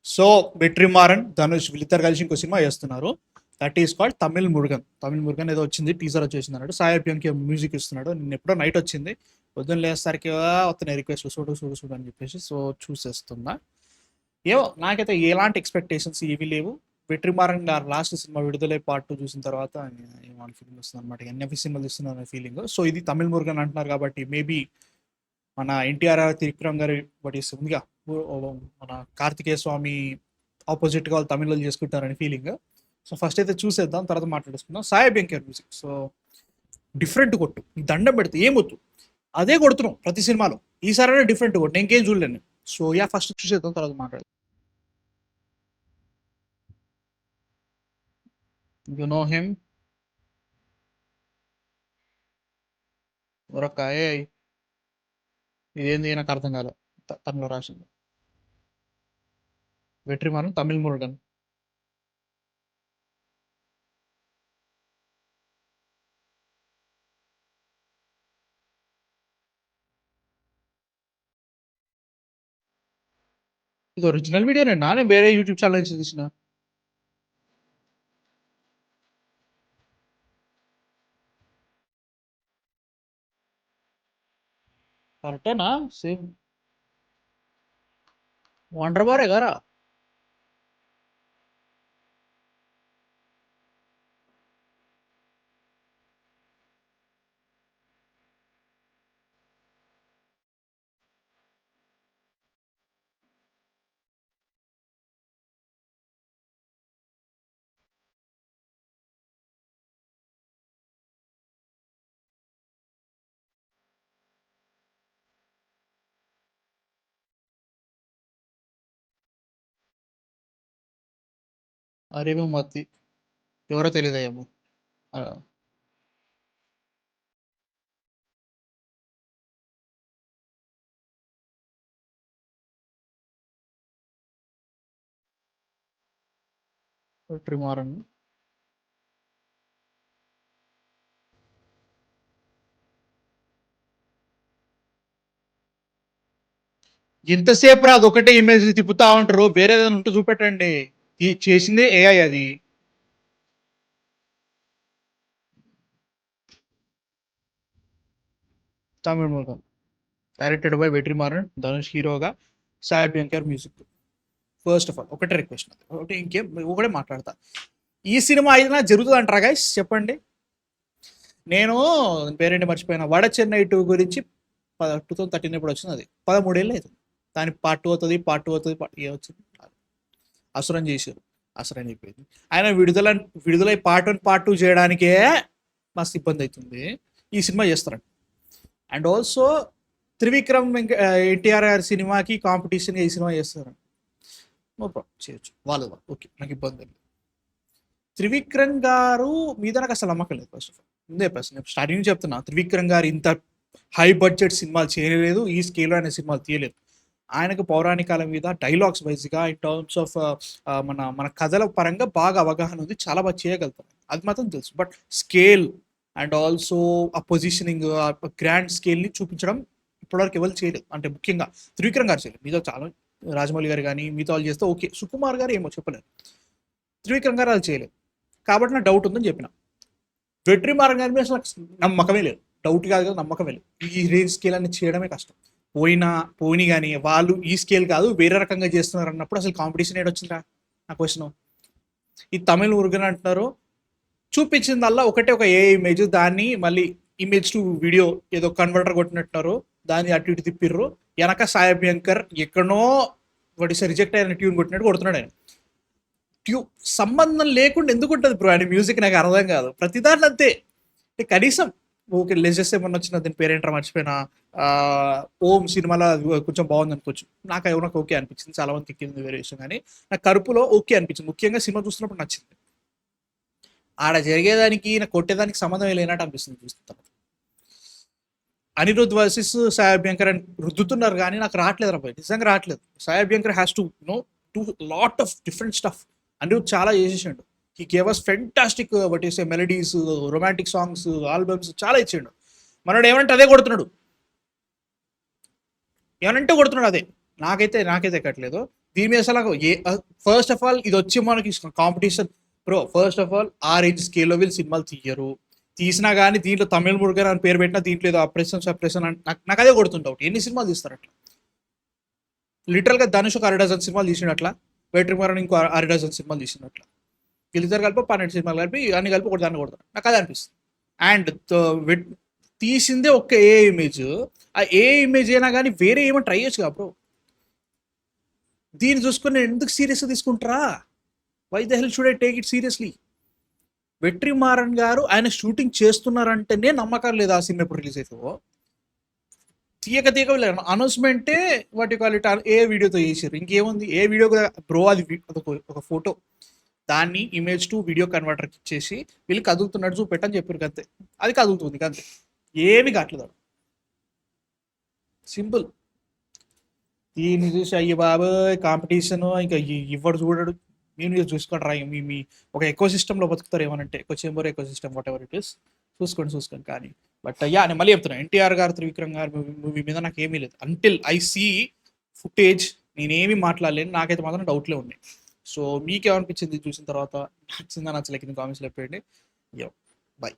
So Vetrimaaran, Dhanush వీళ్ళిద్దరు కలిసి ఇంకో సినిమా చేస్తున్నారు. That is called Tamil Murugan. Tamil Murugan ఏదో వచ్చింది, టీజర్ వచ్చేసింది అన్నాడు. సాయి అభ్యంకి మ్యూజిక్ ఇస్తున్నాడు. నేను ఎప్పుడో నైట్ వచ్చింది, పొద్దున్న లేసరికి వస్తున్నాయి రిక్వెస్ట్లు, చూడు చూడు చూడు అని చెప్పేసి. సో చూసేస్తున్నా. ఏమో నాకైతే ఎలాంటి ఎక్స్పెక్టేషన్స్ ఇవి లేవు. వెట్రిమారన్ గారు లాస్ట్ సినిమా విడుదలై పార్ట్ 2 చూసిన తర్వాత ఏమో ఫీలింగ్ వస్తుంది అనమాట. ఎన్ఎఫ్ సినిమాలు ఇస్తున్నారు అనే ఫీలింగ్. సో ఇది తమిళ్ మురుగన్ అంటున్నారు కాబట్టి మేబీ మన ఎన్టీఆర్ త్రివిక్రమ్ గారి వాటి ఉందిగా, మన కార్తికేయ స్వామి ఆపోజిట్గా వాళ్ళు తమిళ్లో చేసుకుంటారని ఫీలింగ్. సో ఫస్ట్ అయితే చూసేద్దాం, తర్వాత మాట్లాడేసుకుందాం. Sai Abhyankar music. So different కొట్టు, ఈ దండం పెడితే ఏమొద్దు, అదే కొడుతున్నాం ప్రతి సినిమాలో. ఈసారి డిఫరెంట్ కొట్టు, నేను ఇంకేం చూడలేను. సో యా ఫస్ట్ చూసేద్దాం, తర్వాత మాట్లాడదాం. యు నో హిమ్ ఒరకాయ. ఇదేంది నాకు అర్థం కాలే. తమిళ రాసింది వెట్రిమారన్, తమిళ్ మురుగన్. ఇది ఒరిజినల్ వీడియో నేను వేరే యూట్యూబ్ ఛానల్ నుంచి తీసిన. కరెక్టేనా? సేమ్ వండర్ బారే గారా? అరేమో మత్తి, ఎవరో తెలియదేమో. వెట్రిమారన్. ఎంతసేపు రాదు, ఒకటే ఇమేజ్ తిప్పుతా ఉంటారు, వేరే ఏదైనా ఉంటే చూపెట్టండి. ఈ చేసిందే ఏఐ అది. తమిళ మురుగన్ డైరెక్టెడ్ బై వెట్రిమారన్, ధనుష్ హీరోగా, Sai Abhyankar music. First of all ఒకటే రిక్వెస్ట్, ఒకటి ఇంకేం ఒకటే మాట్లాడతా. ఈ సినిమా అయినా జరుగుతుంది అంటారా గైస్? చెప్పండి. నేను పేరేంటి మర్చిపోయినా, వడ చెన్నై 2 గురించి 2013 ఎప్పుడు వచ్చింది, అది 13 ఏళ్ళు అవుతుంది. దాని పార్ట్ 2 అవుతుంది, పార్ట్ 2 అవుతుంది, పార్ట్ ఏ వచ్చింది. అసురం చేశారు, అసురం అయిపోయింది. ఆయన విడుదలై పార్ట్ 1 పార్ట్ 2 చేయడానికే మస్తు ఇబ్బంది అవుతుంది. ఈ సినిమా చేస్తారండి. అండ్ ఆల్సో త్రివిక్రమ్ ఎన్టీఆర్ గారి సినిమాకి కాంపిటీషన్గా ఈ సినిమా చేస్తారండి. నో ప్రాబ్లం, చేయొచ్చు వాళ్ళు, ఓకే, నాకు ఇబ్బంది లేదు. త్రివిక్రమ్ గారు మీద నాకు అసలు నమ్మకం లేదు. ఫస్ట్ ఆఫ్ ఆల్ ముందే ప్రశ్న, స్టార్టింగ్ నుంచి చెప్తున్నా, త్రివిక్రమ్ గారు ఇంత హై బడ్జెట్ సినిమాలు చేయలేదు, ఈ స్కేల్లో ఆయన సినిమాలు తీయలేదు. ఆయనకు పౌరాణికాల మీద డైలాగ్స్ వైజ్గా, ఇన్ టర్మ్స్ ఆఫ్ మన మన కథల పరంగా బాగా అవగాహన ఉంది, చాలా బాగా చేయగలుగుతారు, అది మాత్రం తెలుసు. బట్ స్కేల్ అండ్ ఆల్సో ఆ పొజిషనింగ్, గ్రాండ్ స్కేల్ని చూపించడం ఇప్పటివరకు ఎవరు చేయలేదు. అంటే ముఖ్యంగా త్రివిక్రమ్ గారు చేయలేదు. మీతో చాలా రాజమౌళి గారు కానీ మిగతా వాళ్ళు చేస్తే ఓకే, సుకుమార్ గారు ఏమో చెప్పలేదు, త్రివిక్రమ్ గారు అది చేయలేదు. కాబట్టి నాకు డౌట్ ఉందని చెప్పిన. వెట్రిమారన్ గారి మీద అసలు నమ్మకమే లేదు, డౌట్ కాదు కదా, నమ్మకమే లేదు. ఈ రేంజ్ స్కేల్ అని చేయడమే కష్టం. పోయినా కానీ వాళ్ళు ఈ స్కేల్ కాదు వేరే రకంగా చేస్తున్నారు అన్నప్పుడు అసలు కాంపిటీషన్ ఏడొచ్చిందా నా క్వశ్చన్. ఈ తమిళ్ మురుగన్ అంటున్నారు, చూపించిందల్లా ఒకటే ఒక ఏ ఇమేజ్, దాన్ని మళ్ళీ ఇమేజ్ టు వీడియో ఏదో కన్వర్టర్ కొట్టినట్టున్నారు, దాన్ని అటు ఇటు తిప్పిర్రు. వెనక సాయి అభ్యంకర్ ఎక్కడనో వాటి రిజెక్ట్ అయిన ట్యూన్ కొట్టినట్టు కొడుతున్నాడు ఆయన. సంబంధం లేకుండా ఎందుకు ఉంటుంది బ్రో ఆయన మ్యూజిక్? నాకు అర్థం కాదు. ప్రతిదాన్ని అంతే. కనీసం ఓకే, లెజెస్ ఏమన్నా వచ్చిన దీని పేరేంటారా మర్చిపోయినా, ఓం సినిమాలో కొంచెం బాగుంది అనుకోవచ్చు. నాకు ఓకే అనిపించింది, చాలా మంది ఎక్కింది వేరే విషయం. కానీ నాకు కరుపులో ఓకే అనిపించింది, ముఖ్యంగా సినిమా చూస్తున్నప్పుడు నచ్చింది. ఆడ జరిగేదానికి నాకు కొట్టేదానికి సంబంధం లేనట్టు అనిపిస్తుంది చూస్తున్న. అనిరుద్ వర్సెస్ సాయి అభ్యంకర్ అని రుద్దుతున్నారు కానీ నాకు రావట్లేదు రాబోయే, నిజంగా రావట్లేదు. Sai Abhyankar has to to lot of different stuff. Anirudh చాలా చేసేసాడు. He gave us fantastic what is melodies, romantic songs, albums చాలా ఇచ్చాడు. మనోడు ఏమంటే అదే కొడుతున్నాడు, ఏమనంటే కొడుతున్నాడు అదే. నాకైతే ఎక్కట్లేదు. దీని మీద అసలు ఫస్ట్ ఆఫ్ ఆల్ ఇది వచ్చి మనకి competition bro. First of all ఆ రేంజ్ స్కేల్లో వీళ్ళు సినిమాలు తీయరు. తీసినా కానీ దీంట్లో తమిళ మురుగన్ అని పేరు పెట్టినా దీంట్లో ఏదో అప్రెషన్ సప్రెషన్ నాకు అదే కొడుతుంటావు. ఎన్ని సినిమాలు తీస్తారు అట్లా? లిటరల్గా ధనుష్ ఒక 6 సినిమాలు తీసినట్ల, వెట్రిమారన్ ఇంకో 6 సినిమాలు తీసినట్ల, వీళ్ళిద్దరు కలిపి 12 సినిమాలు కలిపి అన్ని కలిపి ఒక దాన్ని కొడతారు. నాకు అదే అనిపిస్తుంది. అండ్ తీసిందే ఒక్క ఏ ఇమేజ్, ఆ ఏ ఇమేజ్ అయినా కానీ వేరే ఏమైనా ట్రై చేయొచ్చు కదా బ్రో. దీన్ని చూసుకొని ఎందుకు సీరియస్గా తీసుకుంటారా? Why the hell should I take it seriously? Vetrimaaran garu ఆయన షూటింగ్ చేస్తున్నారంటేనే నమ్మకం లేదు ఆ సినిమా ఎప్పుడు రిలీజ్ అవుతుందో. తీయక అనౌన్స్మెంటే వాటి క్వాలిటీ ఏ వీడియోతో చేసారు. ఇంకేముంది ఏ వీడియో బ్రో? అది ఒక ఫోటో, దాన్ని ఇమేజ్ టు వీడియో కన్వర్టర్కి ఇచ్చేసి వీళ్ళు కదులుతున్నట్టు చూపెట్టని చెప్పారు అంతే. అది కదులుతుంది అంతే, ఏమి కావట్లేదు. సింపుల్. దీన్ని చూసి అయ్యి బాబాయ్ కాంపిటీషన్ ఇంకా ఇవ్వడు చూడడు. మీరు చూసుకోండి రా, మీ ఒక ఎకో సిస్టంలో బతుకుతారు. ఏమనంటే echo chamber, echo system, whatever it is, చూసుకోండి. కానీ బట్ నేను మళ్ళీ చెప్తున్నా, ఎన్టీఆర్ గారు, త్రివిక్రమ్ గారు మూవీ మీద నాకు ఏమీ లేదు. అంటిల్ ఐ సీ ఫుటేజ్ నేనేమి మాట్లాడలేను. నాకైతే మాత్రం డౌట్లే ఉన్నాయి. సో మీకేమనిపించింది చూసిన తర్వాత? నచ్చిందా నచ్చలేక కామెంట్స్లో చెప్పండి. బై.